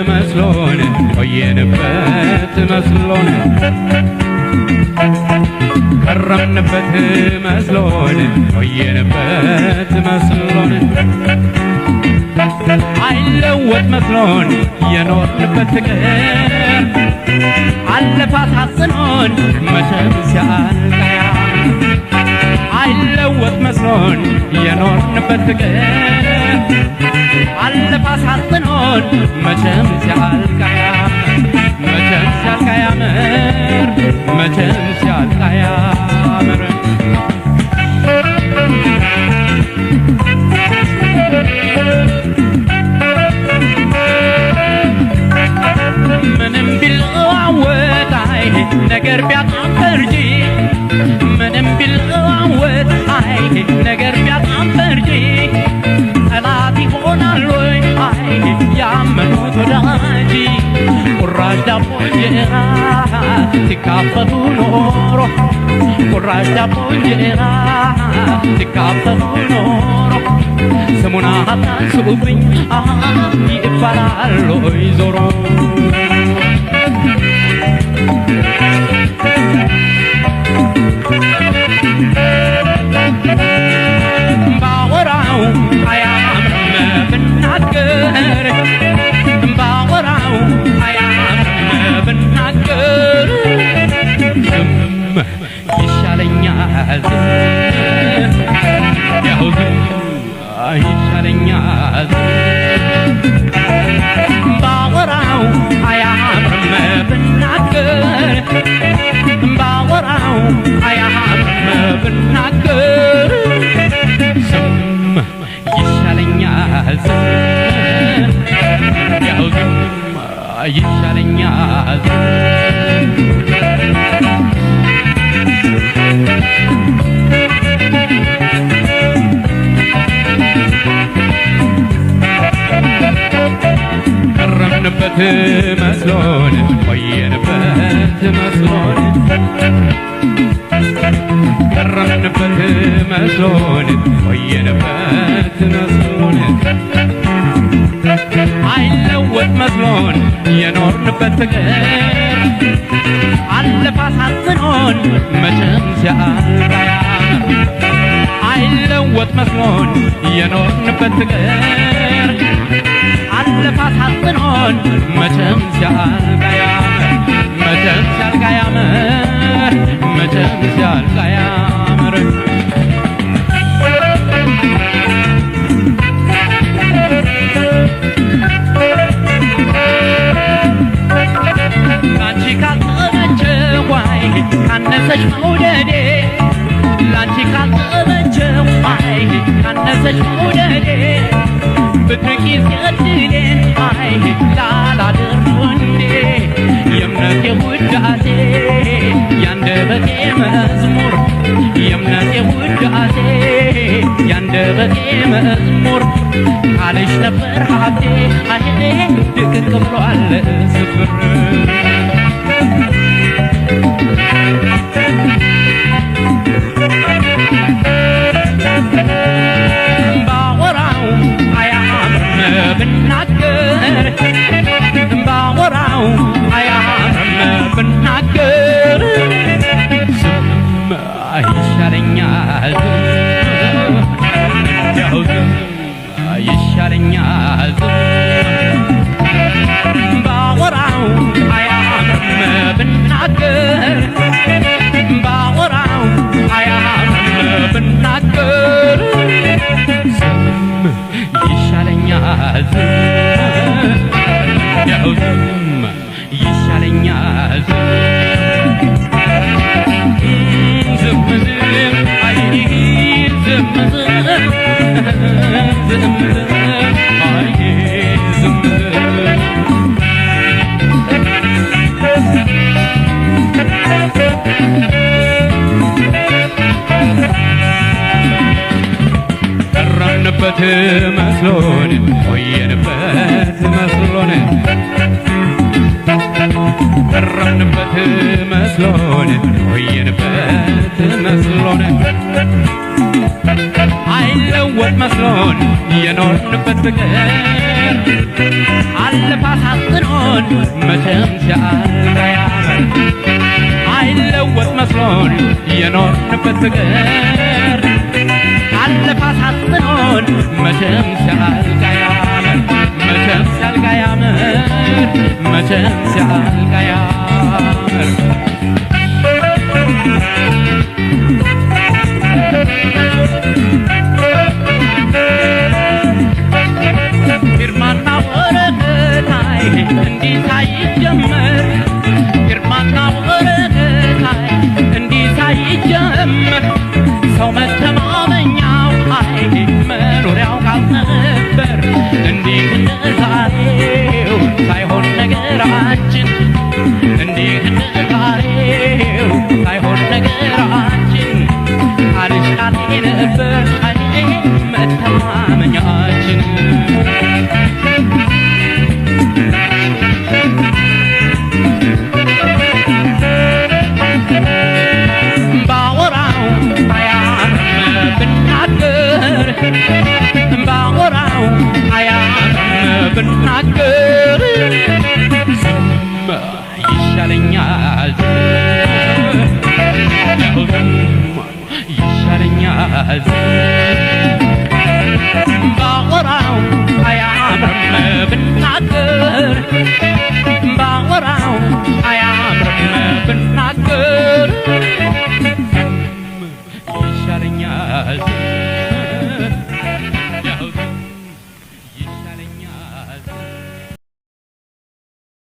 መስሎን ቆየንበት መስሎን ከረምንበት መስሎን ቆየንበት መስሎን አይለወጥ መስሎን የኖርንበት ፍቅር አለፈ አሳዝኖን መቼም ሲያልቃያ አይለወጥ መስሎን የኖርንበት ፍቅር አለፈ አሳዝኖን መቼም ሲያልቃያ መቼም ሲያልቃያ መቼም ሲያልቃያ ምንም ቢለዋወጥ ነገር ቢያጣም ፈርጂ ምንም ቢለዋወጥ ነገር ቢያጣም ፈርጂ ጠላት ይሆናል ወይ ያመኑት ወዳጅ ቁራሽ ዳቦ እንጀራ ሲካፈሉ ኖሮ ቁራሽ ዳቦ እንጀራ ሲካፈሉ ኖሮ ስሙን አታንሱብኝ ይባላል ወይ ዞሮ ባወራው አያምርም ብናገር ባወራው አያምርም ብናገር ዝም ይሻለኛል ያው ዝም ይሻለኛል ባወራው አያምርም ብናገር ባወራው አያምርም ብናገር ዝም ይሻለኛል ያው ዝም ይሻለኛል ከረምንበት መስሎን ቆየንበት መስሎን ከረምንበት መስሎን ቆየንበት መስሎን አይለወጥ መስሎን የኖርንበት ፍቅር አለፈ አሳዝኖን መቼም ሲያልቃያ አይለወጥ መስሎን የኖርንበት ፍቅር አለፈ አሳዝኖን መቼም ሲያልቃያ መቼም ሲያልቃያ መቼም ሲያልቃያ ላንቺ ካልተመቸው ካነሰች መውደዴ ላንቺ ካልተመቸው ካነሰች መውደዴ ብትርቂ ሲያድሌን ላላድር ወንዴ የእምነቴ ውዳሴ ያንደበቴ መዝሙር የእምነቴ ውዳሴ ያንደበቴ መዝሙር ካለሽ ነበር ሀብቴ ድቅቅ ብሏል ስፍር ባወራው አያምርም ብናገር ባወራው አያምርም ብናገር ዝም ይሻለኛል ያው ዝም ይሻለኛል ባወራው አያምርም ብናገር ባወራው አያምርም ብናገር ዝም ይሻለኛል ያው ዝም ይሻለኛል ቀረንበት መስሎን ቆየንበት መስሎን ቀረንበት መስሎን ቆየንበት መስሎን አይለወጥ መስሎን የኖርንበት ፍቅር አለፈ አሳዝኖን መቼም ሲያልቅ አያምር አይለወጥ መስሎን የኖርንበት ፍቅር አለፈ አሳዝኖን መቼም ሲያልቅ አያምር መቼም ሲያልቅ አያምር መቼም ሲያልቅ አያምር ፊርማና ወረቀታይ እንዲህ ሳይጀመር ፊርማና ወረቀታይ እንዲህ ሳይጀመር ሰው መተማመኛው መኖሪያው ካልነበር እንዲህ እንደ ዛሬው ሳይሆን ነገራችን እንዲህ እንደ ዛሬው ሳይሆን ነገራችን ቃልሽ ቃሌ ነበር መተማመኛችን ባወራው አያምርም ብናገር ባወራው አያምርም ብናገር ዝም ይሻለኛል ዝም ይሻለኛል